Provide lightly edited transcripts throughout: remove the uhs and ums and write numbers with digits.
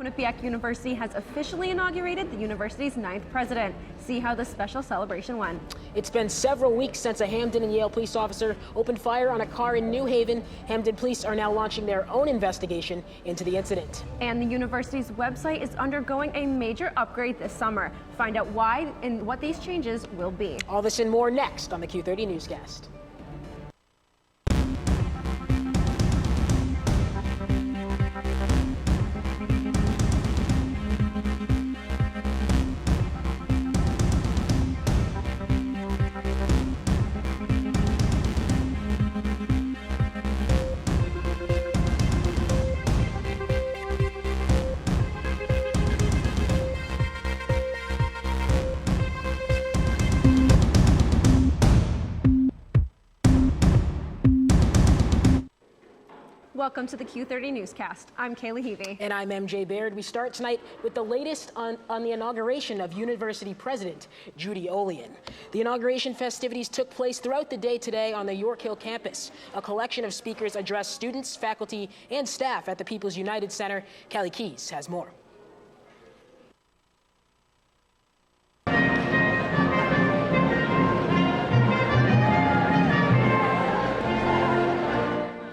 Quinnipiac University has officially inaugurated the university's 9th president. See how the special celebration went. It's been several weeks since a Hampden and Yale police officer opened fire on a car in New Haven. Hampden police are now launching their own investigation into the incident. And the university's website is undergoing a major upgrade this summer. Find out why and what these changes will be. All this and more next on the Q30 Newscast. Welcome to the Q30 Newscast. I'm Kaylee Heavey. And I'm MJ Baird. We start tonight with the latest on the inauguration of University President Judy Olian. The inauguration festivities took place throughout the day today on the York Hill campus. A collection of speakers addressed students, faculty, and staff at the People's United Center. Callie Keys has more.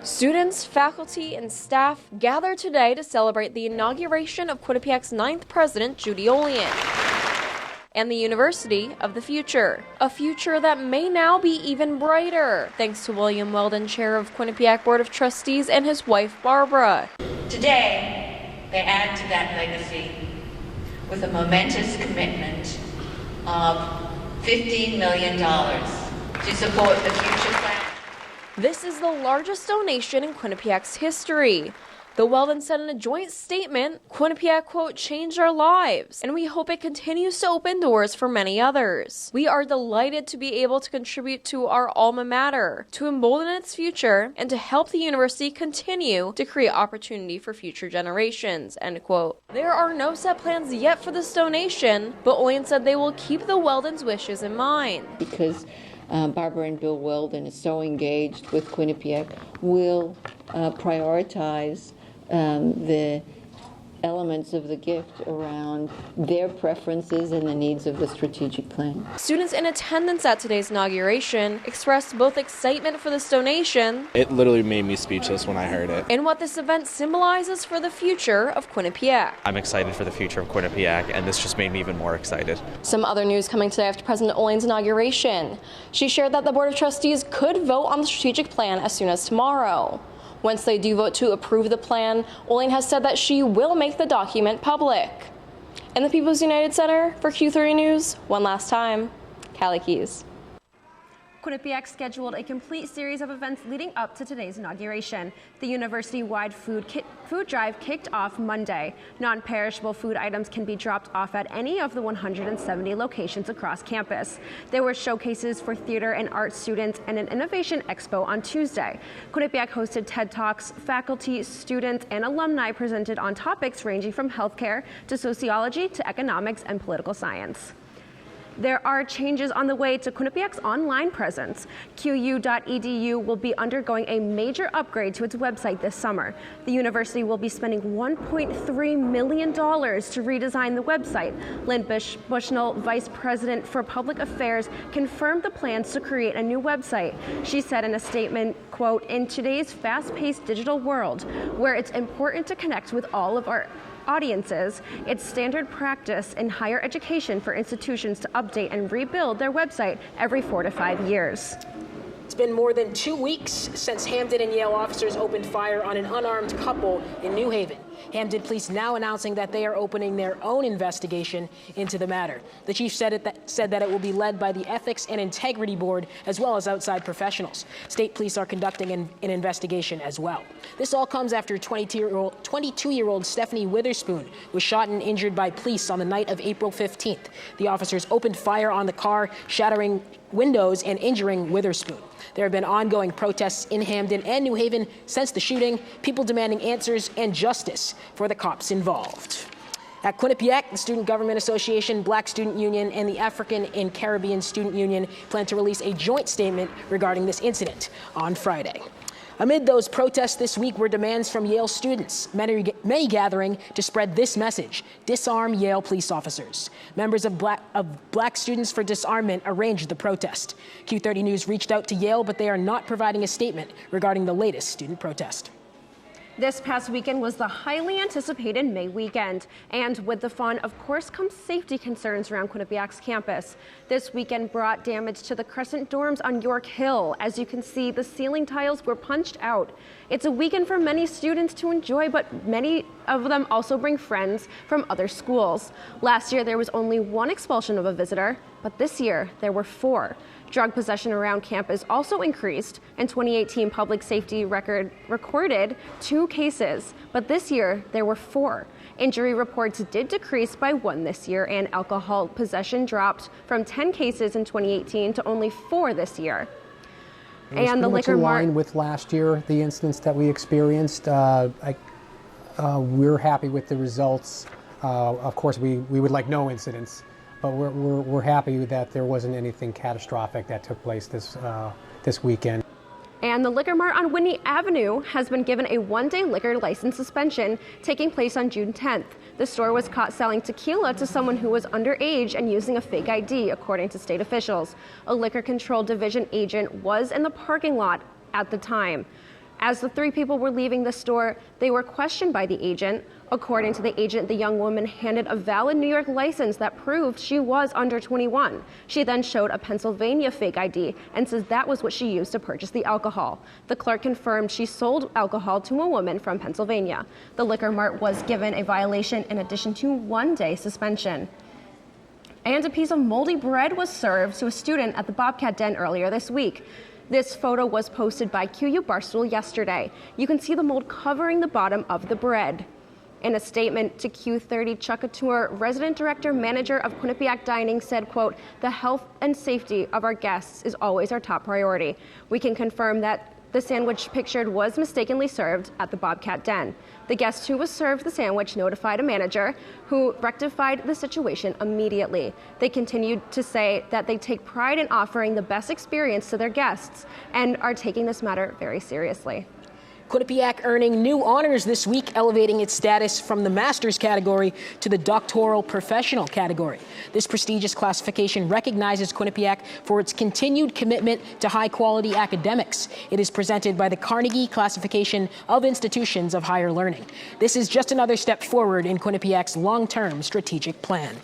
Students, faculty, and staff gathered today to celebrate the inauguration of Quinnipiac's 9th president, Judy Olian, and the University of the Future. A future that may now be even brighter, thanks to William Weldon, chair of Quinnipiac Board of Trustees, and his wife, Barbara. Today, they add to that legacy with a momentous commitment of $15 million to support the future plan. This is the largest donation in Quinnipiac's history. The Weldon said in a joint statement, Quinnipiac, quote, changed our lives, and we hope it continues to open doors for many others. We are delighted to be able to contribute to our alma mater, to embolden its future, and to help the university continue to create opportunity for future generations, end quote. There are no set plans yet for this donation, but Olian said they will keep the Weldon's wishes in mind. Because Barbara and Bill Weldon is so engaged with Quinnipiac, will prioritize the elements of the gift around their preferences and the needs of the strategic plan. Students in attendance at today's inauguration expressed both excitement for this donation. It literally made me speechless when I heard it. And what this event symbolizes for the future of Quinnipiac. I'm excited for the future of Quinnipiac, and this just made me even more excited. Some other news coming today after President Olian's inauguration. She shared that the Board of Trustees could vote on the strategic plan as soon as tomorrow. Once they do vote to approve the plan, Olian has said that she will make the document public. In the People's United Center for Q30 News, one last time, Callie Keys. Quinnipiac scheduled a complete series of events leading up to today's inauguration. The university-wide food drive kicked off Monday. Non-perishable food items can be dropped off at any of the 170 locations across campus. There were showcases for theater and art students and an innovation expo on Tuesday. Quinnipiac hosted TED Talks. Faculty, students, and alumni presented on topics ranging from healthcare to sociology to economics and political science. There are changes on the way to Quinnipiac's online presence. QU.edu will be undergoing a major upgrade to its website this summer. The university will be spending $1.3 million to redesign the website. Lynn Bushnell, Vice President for Public Affairs, confirmed the plans to create a new website. She said in a statement, quote, in today's fast-paced digital world, where it's important to connect with all of our audiences, it's standard practice in higher education for institutions to update and rebuild their website every 4 to 5 years. It's been more than 2 weeks since Hampden and Yale officers opened fire on an unarmed couple in New Haven. Hampden police now announcing that they are opening their own investigation into the matter. The chief said that it will be led by the Ethics and Integrity Board as well as outside professionals. State police are conducting an investigation as well. This all comes after 22-year-old Stephanie Witherspoon was shot and injured by police on the night of April 15th. The officers opened fire on the car, shattering windows and injuring Witherspoon. There have been ongoing protests in Hampden and New Haven since the shooting, people demanding answers and justice for the cops involved. At Quinnipiac, the Student Government Association, Black Student Union, and the African and Caribbean Student Union plan to release a joint statement regarding this incident on Friday. Amid those protests this week were demands from Yale students, many gathering to spread this message: disarm Yale police officers. Members of Black Students for Disarmament arranged the protest. Q30 News reached out to Yale, but they are not providing a statement regarding the latest student protest. This past weekend was the highly anticipated May weekend, and with the fun, of course, comes safety concerns around Quinnipiac's campus. This weekend brought damage to the Crescent dorms on York Hill. As you can see, the ceiling tiles were punched out. It's a weekend for many students to enjoy, but many of them also bring friends from other schools. Last year, there was only one expulsion of a visitor, but this year, there were 4. Drug possession around campus also increased. In 2018, public safety recorded 2 cases, but this year there were 4. Injury reports did decrease by 1 this year, and alcohol possession dropped from 10 cases in 2018 to only 4 this year. And the liquor in line with last year, the incidents that we experienced. We're happy with the results. Of course, we would like no incidents. But we're happy that there wasn't anything catastrophic that took place this weekend. And the Liquor Mart on Whitney Avenue has been given a 1-day liquor license suspension taking place on June 10th. The store was caught selling tequila to someone who was underage and using a fake ID, according to state officials. A Liquor Control Division agent was in the parking lot at the time. As the 3 people were leaving the store, they were questioned by the agent. According to the agent, the young woman handed a valid New York license that proved she was under 21. She then showed a Pennsylvania fake ID and says that was what she used to purchase the alcohol. The clerk confirmed she sold alcohol to a woman from Pennsylvania. The Liquor Mart was given a violation in addition to 1-day suspension. And a piece of moldy bread was served to a student at the Bobcat Den earlier this week. This photo was posted by QU Barstool yesterday. You can see the mold covering the bottom of the bread. In a statement to Q30, Chuck Couture, resident director manager of Quinnipiac Dining, said, quote, "The health and safety of our guests is always our top priority. We can confirm that the sandwich pictured was mistakenly served at the Bobcat Den. The guest who was served the sandwich notified a manager who rectified the situation immediately. They continued to say that they take pride in offering the best experience to their guests and are taking this matter very seriously." Quinnipiac earning new honors this week, elevating its status from the master's category to the doctoral professional category. This prestigious classification recognizes Quinnipiac for its continued commitment to high-quality academics. It is presented by the Carnegie Classification of Institutions of Higher Learning. This is just another step forward in Quinnipiac's long-term strategic plan.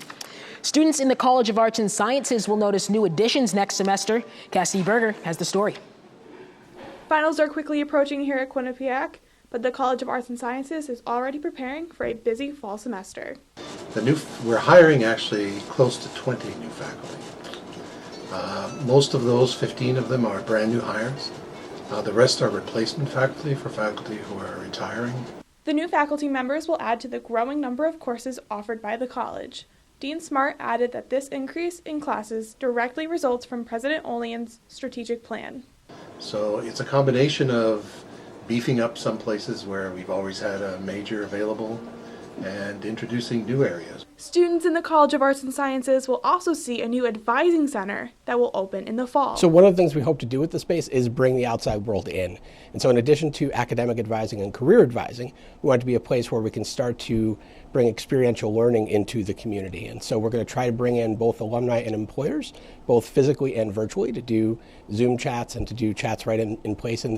Students in the College of Arts and Sciences will notice new additions next semester. Cassie Berger has the story. Finals are quickly approaching here at Quinnipiac, but the College of Arts and Sciences is already preparing for a busy fall semester. We're hiring actually close to 20 new faculty. Most of those, 15 of them, are brand new hires. The rest are replacement faculty for faculty who are retiring. The new faculty members will add to the growing number of courses offered by the college. Dean Smart added that this increase in classes directly results from President Olian's strategic plan. So it's a combination of beefing up some places where we've always had a major available and introducing new areas. Students in the College of Arts and Sciences will also see a new advising center that will open in the fall. So one of the things we hope to do with the space is bring the outside world in. And so in addition to academic advising and career advising, we want it to be a place where we can start to bring experiential learning into the community. And so we're going to try to bring in both alumni and employers, both physically and virtually, to do Zoom chats and to do chats right in place in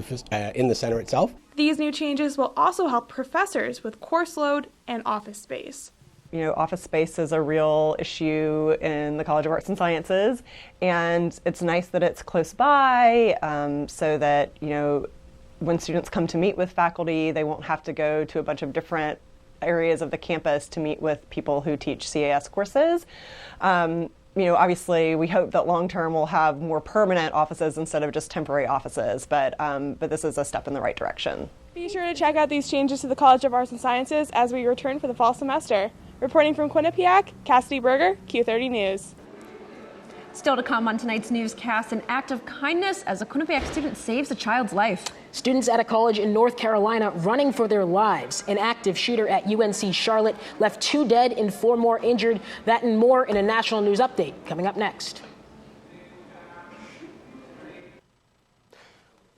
the center itself. These new changes will also help professors with course load and office space. You know, office space is a real issue in the College of Arts and Sciences, and it's nice that it's close by so that, you know, when students come to meet with faculty, they won't have to go to a bunch of different areas of the campus to meet with people who teach CAS courses. You know, obviously, we hope that long-term we'll have more permanent offices instead of just temporary offices, but this is a step in the right direction. Be sure to check out these changes to the College of Arts and Sciences as we return for the fall semester. Reporting from Quinnipiac, Cassidy Berger, Q30 News. Still to come on tonight's newscast, an act of kindness as a Quinnipiac student saves a child's life. Students at a college in North Carolina running for their lives. An active shooter at UNC Charlotte left 2 dead and 4 more injured. That and more in a national news update coming up next.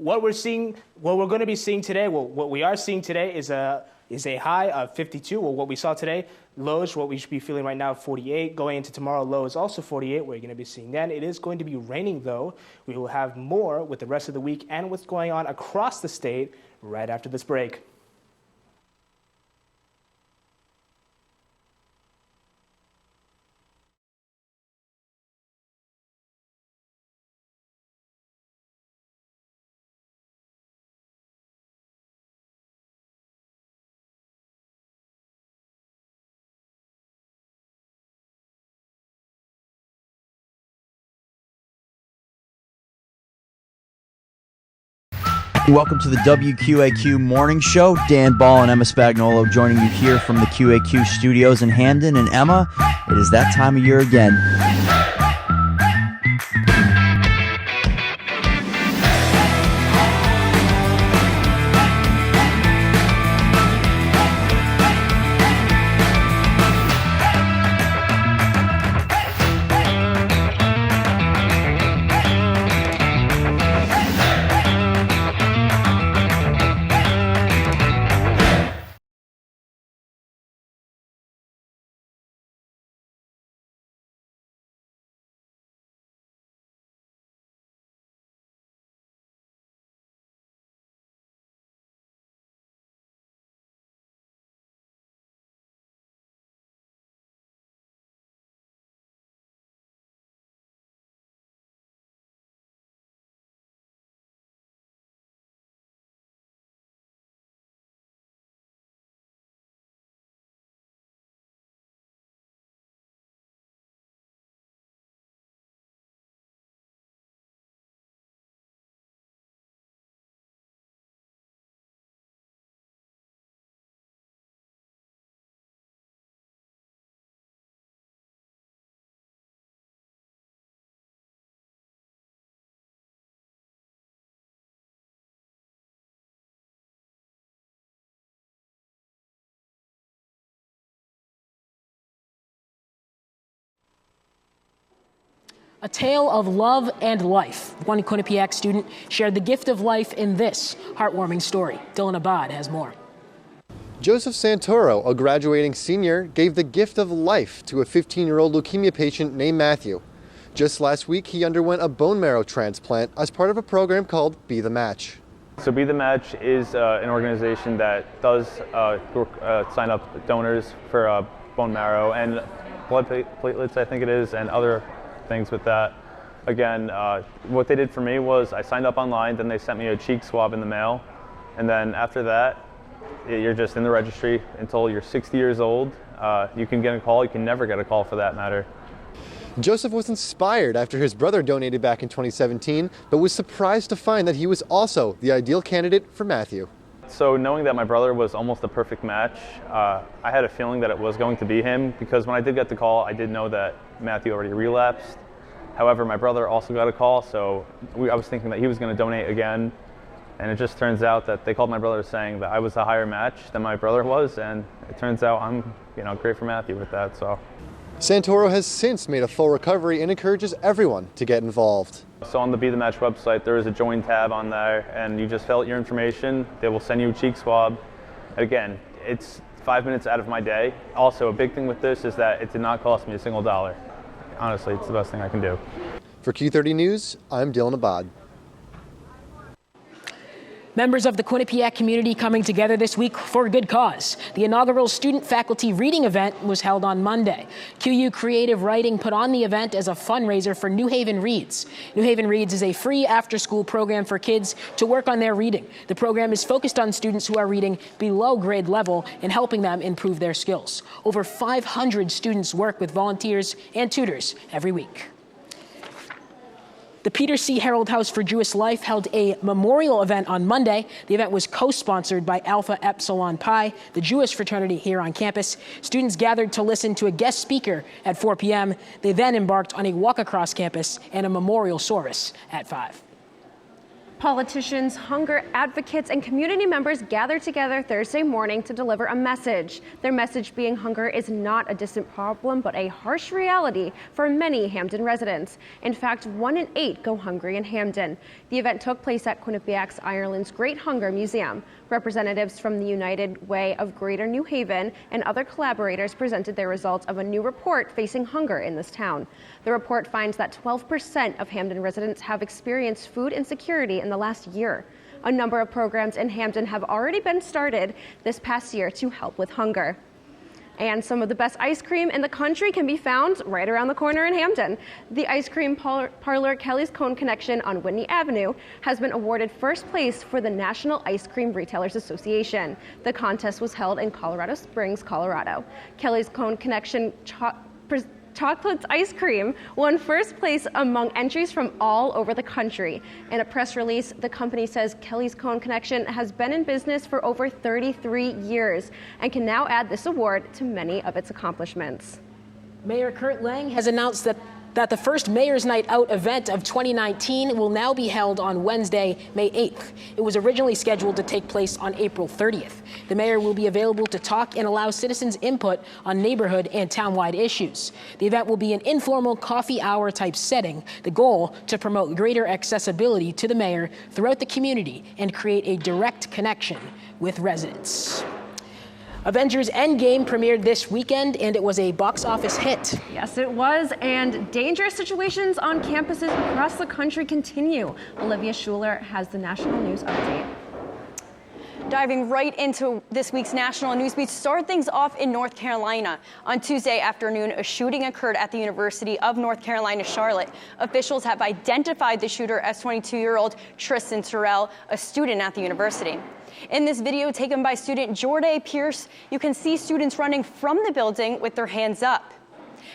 what we're going to be seeing today, well, what we are seeing today is a high of 52. Well, what we saw today, lows, what we should be feeling right now, 48. Going into tomorrow, low is also 48. We're going to be seeing that. It is going to be raining, though. We will have more with the rest of the week and what's going on across the state right after this break. Welcome to the WQAQ Morning Show. Dan Ball and Emma Spagnolo joining you here from the QAQ studios in Hamden. And Emma, it is that time of year again. A tale of love and life. One Quinnipiac student shared the gift of life in this heartwarming story. Dylan Abad has more. Joseph Santoro, a graduating senior, gave the gift of life to a 15-year-old leukemia patient named Matthew. Just last week, he underwent a bone marrow transplant as part of a program called Be the Match. So Be the Match is an organization that does sign up donors for bone marrow and blood platelets, I think it is, and other things with that. Again, what they did for me was I signed up online, then they sent me a cheek swab in the mail, and then after that, you're just in the registry until you're 60 years old. You can get a call, you can never get a call for that matter. Joseph was inspired after his brother donated back in 2017, but was surprised to find that he was also the ideal candidate for Matthew. So knowing that my brother was almost a perfect match, I had a feeling that it was going to be him, because when I did get the call, I did know that Matthew already relapsed. However, my brother also got a call, so I was thinking that he was going to donate again. And it just turns out that they called my brother saying that I was a higher match than my brother was, and it turns out I'm, great for Matthew with that. So Santoro has since made a full recovery and encourages everyone to get involved. So on the Be the Match website, there is a join tab on there, and you just fill out your information. They will send you a cheek swab. Again, it's 5 minutes out of my day. Also, a big thing with this is that it did not cost me a single dollar. Honestly, it's the best thing I can do. For Q30 News, I'm Dylan Abad. Members of the Quinnipiac community coming together this week for a good cause. The inaugural student-faculty reading event was held on Monday. QU Creative Writing put on the event as a fundraiser for New Haven Reads. New Haven Reads is a free after-school program for kids to work on their reading. The program is focused on students who are reading below grade level and helping them improve their skills. Over 500 students work with volunteers and tutors every week. The Peter C. Harold House for Jewish Life held a memorial event on Monday. The event was co-sponsored by Alpha Epsilon Pi, the Jewish fraternity here on campus. Students gathered to listen to a guest speaker at 4 p.m. They then embarked on a walk across campus and a memorial service at 5. Politicians, hunger advocates, and community members gathered together Thursday morning to deliver a message. Their message being hunger is not a distant problem, but a harsh reality for many Hamden residents. In fact, 1 in 8 go hungry in Hamden. The event took place at Quinnipiac's Ireland's Great Hunger Museum. Representatives from the United Way of Greater New Haven and other collaborators presented their results of a new report facing hunger in this town. The report finds that 12% of Hamden residents have experienced food insecurity in the last year. A number of programs in Hamden have already been started this past year to help with hunger. And some of the best ice cream in the country can be found right around the corner in Hamden. The ice cream parlor Kelly's Cone Connection on Whitney Avenue has been awarded first place for the National Ice Cream Retailers Association. The contest was held in Colorado Springs, Colorado. Kelly's Cone Connection Chocolate's ice cream won first place among entries from all over the country. In a press release, the company says Kelly's Cone Connection has been in business for over 33 years and can now add this award to many of its accomplishments. Mayor Kurt Lang has announced that the first Mayor's Night Out event of 2019 will now be held on Wednesday, May 8th. It was originally scheduled to take place on April 30th. The mayor will be available to talk and allow citizens input on neighborhood and townwide issues. The event will be an informal coffee hour type setting, the goal to promote greater accessibility to the mayor throughout the community and create a direct connection with residents. Avengers Endgame premiered this weekend, and it was a box office hit. Yes, it was, and dangerous situations on campuses across the country continue. Olivia Schuler has the national news update. Diving right into this week's national news, we start things off in North Carolina. On Tuesday afternoon, a shooting occurred at the University of North Carolina, Charlotte. Officials have identified the shooter as 22-year-old Tristan Terrell, a student at the university. In this video taken by student Jorday Pierce, you can see students running from the building with their hands up.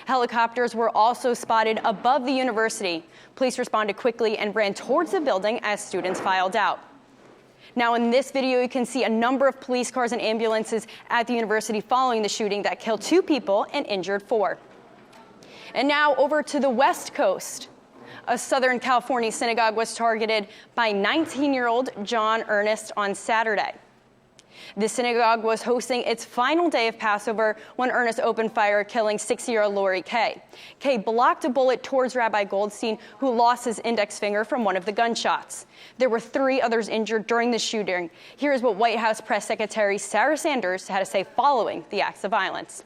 Helicopters were also spotted above the university. Police responded quickly and ran towards the building as students filed out. Now in this video, you can see a number of police cars and ambulances at the university following the shooting that killed 2 people and injured 4. And now over to the West Coast. A Southern California synagogue was targeted by 19-year-old John Ernest on Saturday. The synagogue was hosting its final day of Passover when Ernest opened fire, killing 6-year-old Lori Kay. Kay blocked a bullet towards Rabbi Goldstein, who lost his index finger from one of the gunshots. There were 3 others injured during the shooting. Here is what White House Press Secretary Sarah Sanders had to say following the acts of violence.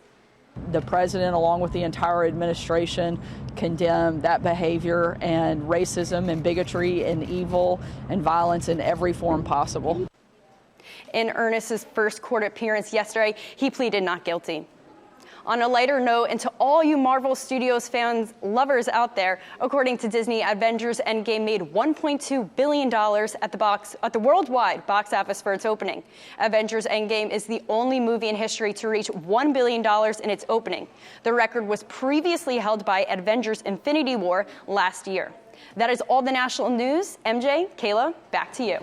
The president, along with the entire administration, condemn that behavior and racism and bigotry and evil and violence in every form possible. In Ernest's first court appearance yesterday, he pleaded not guilty. On a lighter note, and to all you Marvel Studios fans, lovers out there, according to Disney, Avengers Endgame made $1.2 billion at the worldwide box office for its opening. Avengers Endgame is the only movie in history to reach $1 billion in its opening. The record was previously held by Avengers Infinity War last year. That is all the national news. MJ, Kayla, back to you.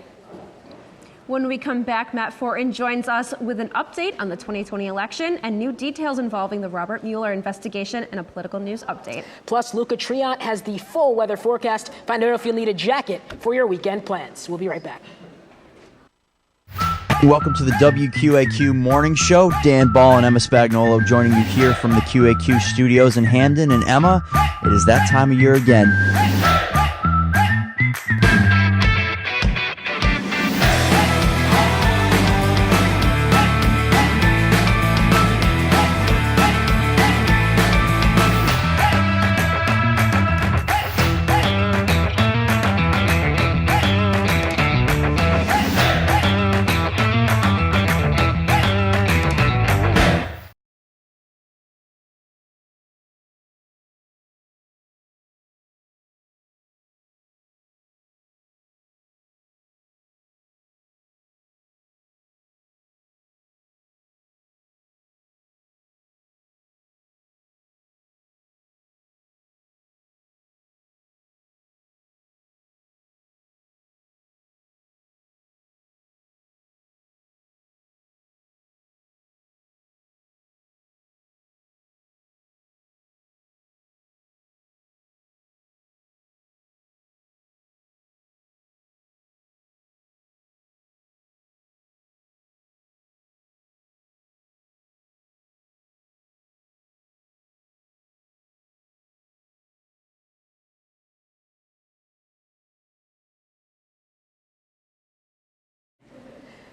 When we come back, Matt Fortin joins us with an update on the 2020 election and new details involving the Robert Mueller investigation and a political news update. Plus, Luca Triant has the full weather forecast. Find out if you'll need a jacket for your weekend plans. We'll be right back. Welcome to the WQAQ Morning Show. Dan Ball and Emma Spagnolo joining you here from the QAQ studios in Hamden. And Emma, it is that time of year again.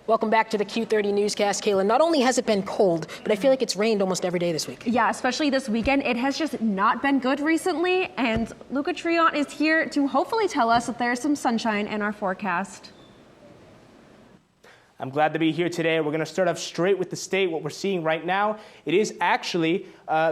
Welcome back to the Q30 Newscast, Kayla. Not only has it been cold, but I feel like it's rained almost every day this week. Yeah, especially this weekend. It has just not been good recently, and Luca Triant is here to hopefully tell us that there's some sunshine in our forecast. I'm glad to be here today. We're going to start off straight with the state. What we're seeing right now, it is actually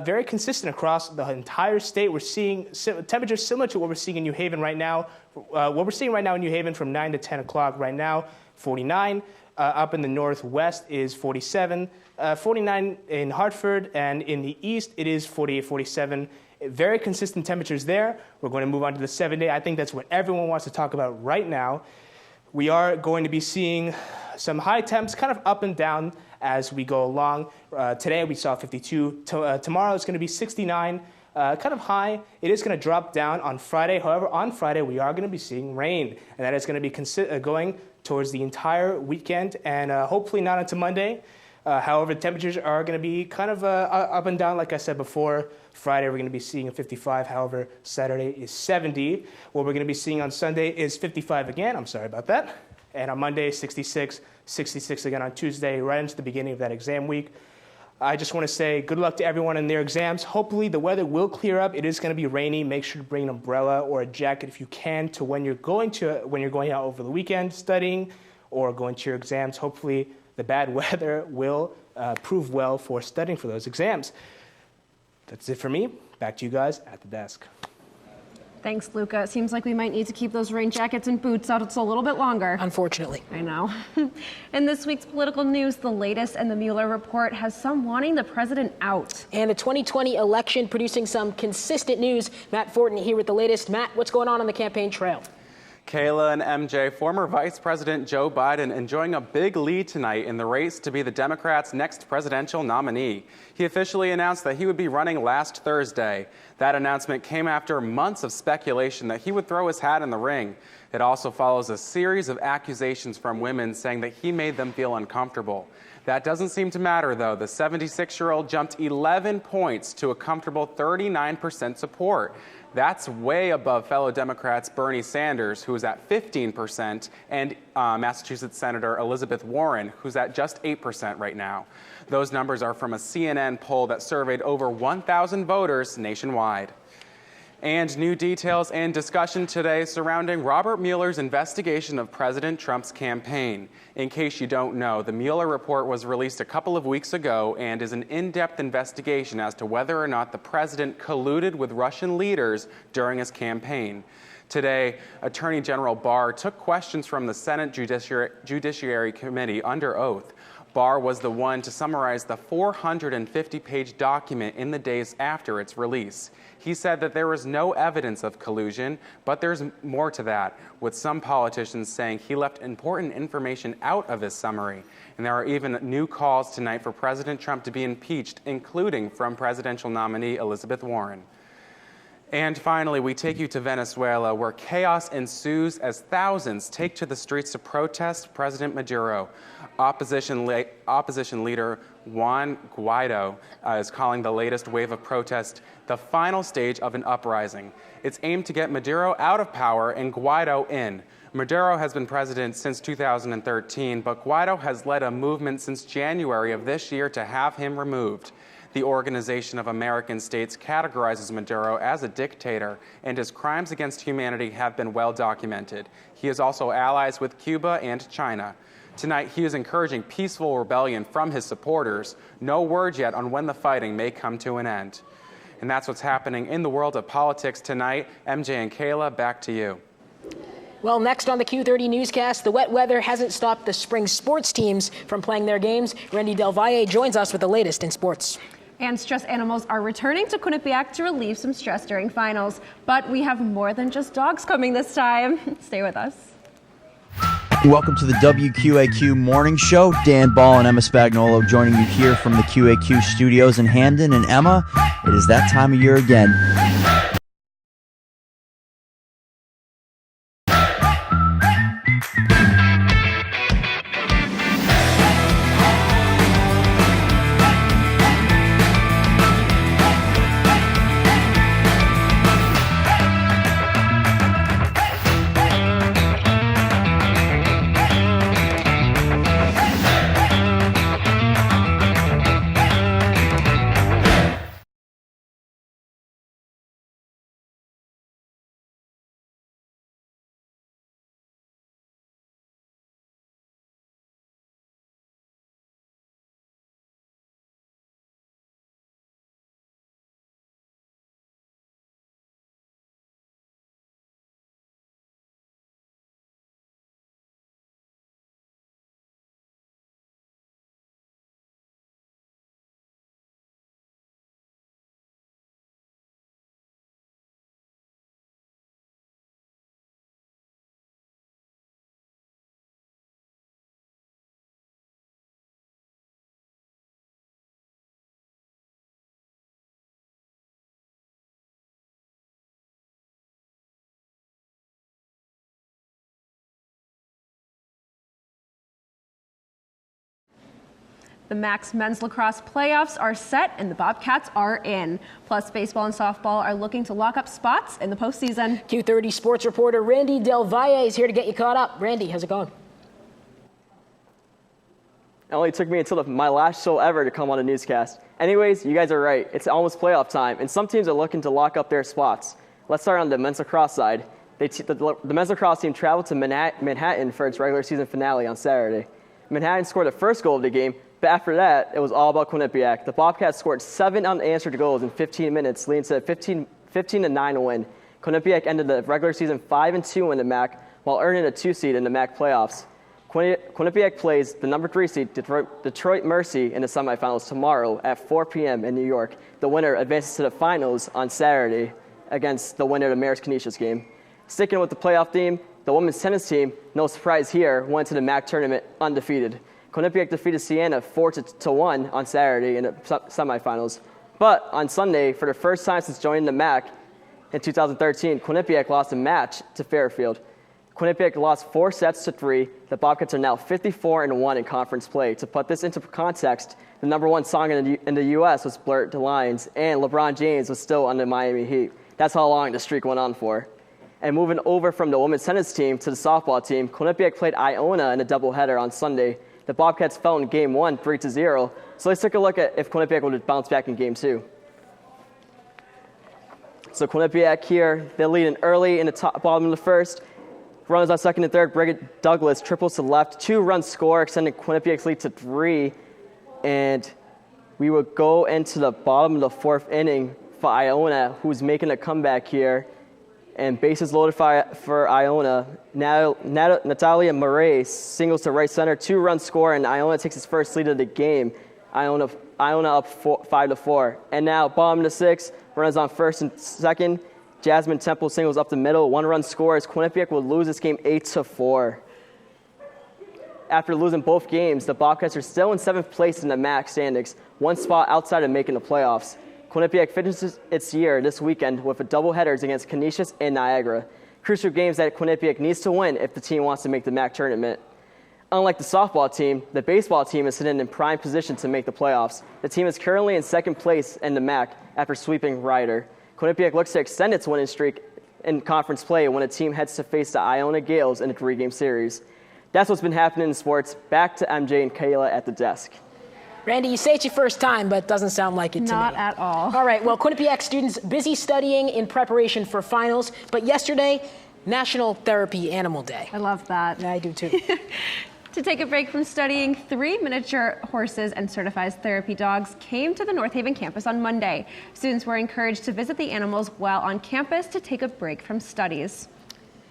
very consistent across the entire state. We're seeing temperatures similar to what we're seeing in New Haven right now. What we're seeing right now in New Haven from 9 to 10 o'clock right now, 49. Up in the northwest is 47, 49 in Hartford, and in the east it is 48, 47. Very consistent temperatures there. We're going to move on to the 7-day. I think that's what everyone wants to talk about right now. We are going to be seeing some high temps kind of up and down as we go along. Today we saw 52. Tomorrow it's going to be 69. Kind of high. It is going to drop down on Friday. However, on Friday we are going to be seeing rain, and that is going to be going towards the entire weekend and hopefully not until Monday. However, temperatures are going to be kind of up and down, like I said before. Friday we're going to be seeing a 55. However, Saturday is 70. What we're going to be seeing on Sunday is 55 again. I'm sorry about that. And on Monday, 66, 66 again on Tuesday, right into the beginning of that exam week. I just want to say good luck to everyone in their exams. Hopefully the weather will clear up. It is going to be rainy. Make sure to bring an umbrella or a jacket if you can to when you're going out over the weekend studying or going to your exams. Hopefully the bad weather will prove well for studying for those exams. That's it for me. Back to you guys at the desk. Thanks, Luca. It seems like we might need to keep those rain jackets and boots out. It's a little bit longer. Unfortunately. I know. In this week's political news, the latest in the Mueller report has some wanting the president out. And the 2020 election producing some consistent news. Matt Fortin here with the latest. Matt, what's going on the campaign trail? Kayla and MJ, former Vice President Joe Biden enjoying a big lead tonight in the race to be the Democrats' next presidential nominee. He officially announced that he would be running last Thursday. That announcement came after months of speculation that he would throw his hat in the ring. It also follows a series of accusations from women saying that he made them feel uncomfortable. That doesn't seem to matter, though. The 76-year-old jumped 11 points to a comfortable 39% support. That's way above fellow Democrats Bernie Sanders, who's at 15%, and Massachusetts Senator Elizabeth Warren, who's at just 8% right now. Those numbers are from a CNN poll that surveyed over 1,000 voters nationwide. And new details and discussion today surrounding Robert Mueller's investigation of President Trump's campaign. In case you don't know, the Mueller report was released a couple of weeks ago and is an in-depth investigation as to whether or not the president colluded with Russian leaders during his campaign. Today, Attorney General Barr took questions from the Senate Judiciary Committee under oath. Barr was the one to summarize the 450-page document in the days after its release. He said that there was no evidence of collusion, but there's more to that, with some politicians saying he left important information out of his summary. And there are even new calls tonight for President Trump to be impeached, including from presidential nominee Elizabeth Warren. And finally, we take you to Venezuela, where chaos ensues as thousands take to the streets to protest President Maduro. Opposition leader Juan Guaido is calling the latest wave of protest the final stage of an uprising. It's aimed to get Maduro out of power and Guaido in. Maduro has been president since 2013, but Guaido has led a movement since January of this year to have him removed. The Organization of American States categorizes Maduro as a dictator, and his crimes against humanity have been well documented. He is also allies with Cuba and China. Tonight, he is encouraging peaceful rebellion from his supporters. No word yet on when the fighting may come to an end. And that's what's happening in the world of politics tonight. MJ and Kayla, back to you. Well, next on the Q30 Newscast, the wet weather hasn't stopped the spring sports teams from playing their games. Randy Del Valle joins us with the latest in sports. And stress animals are returning to Quinnipiac to relieve some stress during finals. But we have more than just dogs coming this time. Stay with us. Welcome to the WQAQ Morning Show. Dan Ball and Emma Spagnolo joining you here from the QAQ studios in Hamden. And Emma, it is that time of year again. The MAC's men's lacrosse playoffs are set and the Bobcats are in. Plus, baseball and softball are looking to lock up spots in the postseason. Q30 sports reporter Randy Del Valle is here to get you caught up. Randy, how's it going? It only took me until my last show ever to come on a newscast. Anyways, you guys are right. It's almost playoff time, and some teams are looking to lock up their spots. Let's start on the men's lacrosse side. The men's lacrosse team traveled to Manhattan for its regular season finale on Saturday. Manhattan scored the first goal of the game, but after that, it was all about Quinnipiac. The Bobcats scored 7 unanswered goals in 15 minutes, leading to a 15-9 win. Quinnipiac ended the regular season 5-2 in the MAC, while earning a 2 seed in the MAC playoffs. Quinnipiac plays the number 3 seed Detroit Mercy in the semifinals tomorrow at 4 p.m. in New York. The winner advances to the finals on Saturday against the winner of the Maris-Canisius game. Sticking with the playoff theme, the women's tennis team, no surprise here, went to the MAC tournament undefeated. Quinnipiac defeated Siena 4-1 on Saturday in the semifinals. But on Sunday, for the first time since joining the MAC in 2013, Quinnipiac lost a match to Fairfield. Quinnipiac lost 4 sets to 3. The Bobcats are now 54-1 in conference play. To put this into context, the number 1 song in the U.S. was Blurred to Lines, and LeBron James was still on the Miami Heat. That's how long the streak went on for. And moving over from the women's tennis team to the softball team, Quinnipiac played Iona in a doubleheader on Sunday. The Bobcats fell in Game 1, 3-0. So let's take a look at if Quinnipiac would bounce back in Game 2. So Quinnipiac here, they're leading early in the bottom of the first. Runners on second and third. Brigitte Douglas triples to left. 2-run score, extending Quinnipiac's lead to 3. And we would go into the bottom of the 4th inning for Iona, who's making a comeback here. And bases loaded for Iona. Now Natalia Murray singles to right center. 2-run score, and Iona takes its first lead of the game. Iona up 5-4. And now bottom of the 6th. Runners on first and second. Jasmine Temple singles up the middle. 1-run score as Quinnipiac will lose this game 8-4. After losing both games, the Bobcats are still in 7th place in the MAC standings, 1 spot outside of making the playoffs. Quinnipiac finishes its year this weekend with a doubleheaders against Canisius and Niagara. Crucial games that Quinnipiac needs to win if the team wants to make the MAC tournament. Unlike the softball team, the baseball team is sitting in prime position to make the playoffs. The team is currently in 2nd place in the MAC after sweeping Rider. Quinnipiac looks to extend its winning streak in conference play when the team heads to face the Iona Gales in a 3-game series. That's what's been happening in sports. Back to MJ and Kayla at the desk. Randy, you say it's your first time, but it doesn't sound like it to me. Not at all. All right, well, Quinnipiac students busy studying in preparation for finals, but yesterday, National Therapy Animal Day. I love that. Yeah, I do too. To take a break from studying, 3 miniature horses and certified therapy dogs came to the North Haven campus on Monday. Students were encouraged to visit the animals while on campus to take a break from studies.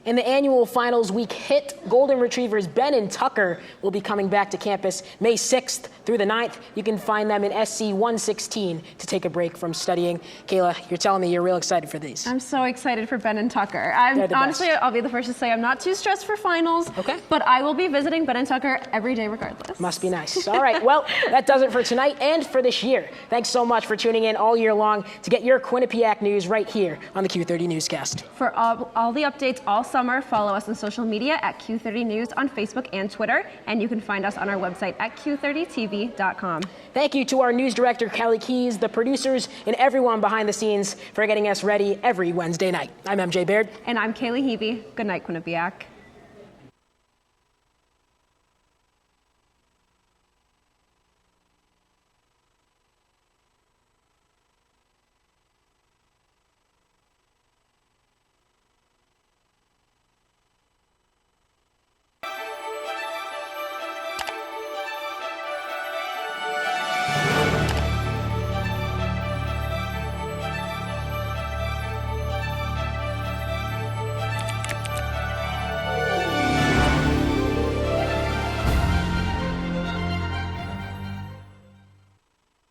In the annual finals week hit, Golden Retrievers Ben and Tucker will be coming back to campus May 6th through the 9th. You can find them in SC 116 to take a break from studying. Kayla, you're telling me you're real excited for these. I'm so excited for Ben and Tucker. Honestly, I'll be the first to say I'm not too stressed for finals. Okay. But I will be visiting Ben and Tucker every day regardless. Must be nice. All right, well, that does it for tonight and for this year. Thanks so much for tuning in all year long to get your Quinnipiac news right here on the Q30 Newscast. For all the updates all summer, follow us on social media at Q30 News on Facebook and Twitter, and you can find us on our website at Q30TV.com. Thank you to our news director, Kelly Keys, the producers, and everyone behind the scenes for getting us ready every Wednesday night. I'm MJ Baird. And I'm Kaylee Heavey. Good night, Quinnipiac.